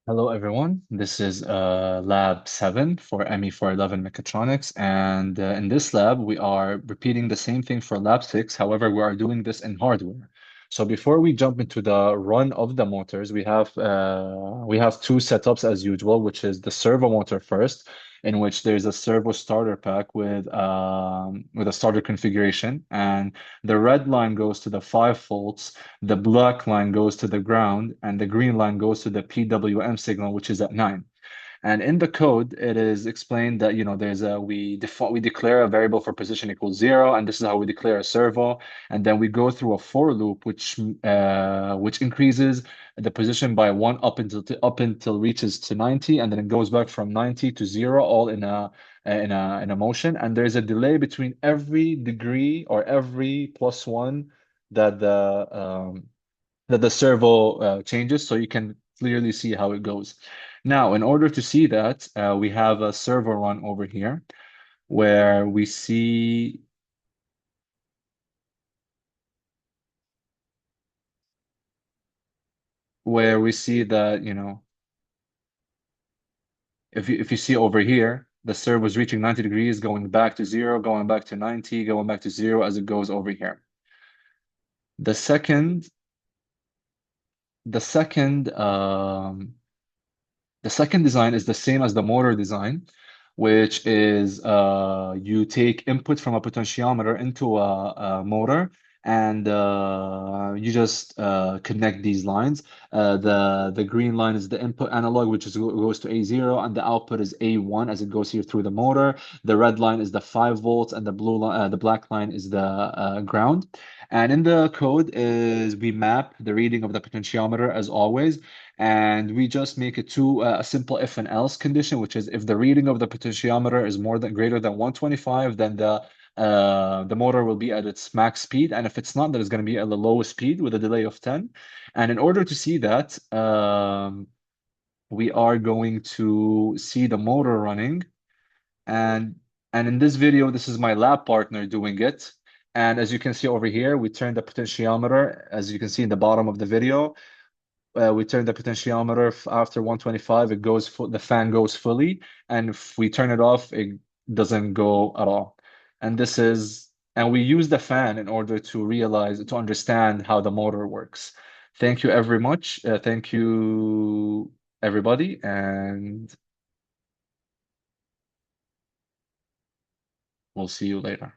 Hello, everyone. This is Lab 7 for ME411 Mechatronics. And in this lab, we are repeating the same thing for Lab 6. However, we are doing this in hardware. So before we jump into the run of the motors, we have two setups as usual, which is the servo motor first, in which there's a servo starter pack with a starter configuration. And the red line goes to the 5 volts, the black line goes to the ground, and the green line goes to the PWM signal, which is at 9. And in the code, it is explained that, there's a we declare a variable for position equals 0, and this is how we declare a servo. And then we go through a for loop, which increases the position by 1 up until reaches to 90, and then it goes back from 90 to 0, all in a motion. And there's a delay between every degree or every +1 that the servo changes, so you can clearly see how it goes. Now, in order to see that, we have a servo run over here where we see that, if you see over here, the servo is reaching 90 degrees, going back to 0, going back to 90, going back to 0 as it goes over here. The second, the second The second design is the same as the motor design, which is you take input from a potentiometer into a motor, and you just connect these lines. The green line is the input analog, which goes to A0, and the output is A1 as it goes here through the motor. The red line is the 5 volts, and the black line is the ground. And in the code is we map the reading of the potentiometer as always, and we just make it to a simple if and else condition, which is if the reading of the potentiometer is greater than 125, then the motor will be at its max speed, and if it's not, then it's going to be at the lowest speed with a delay of 10. And in order to see that, we are going to see the motor running, and in this video, this is my lab partner doing it. And as you can see over here, we turn the potentiometer, as you can see in the bottom of the video. We turn the potentiometer after 125, the fan goes fully, and if we turn it off, it doesn't go at all. And we use the fan in order to understand how the motor works. Thank you very much. Thank you, everybody, and we'll see you later.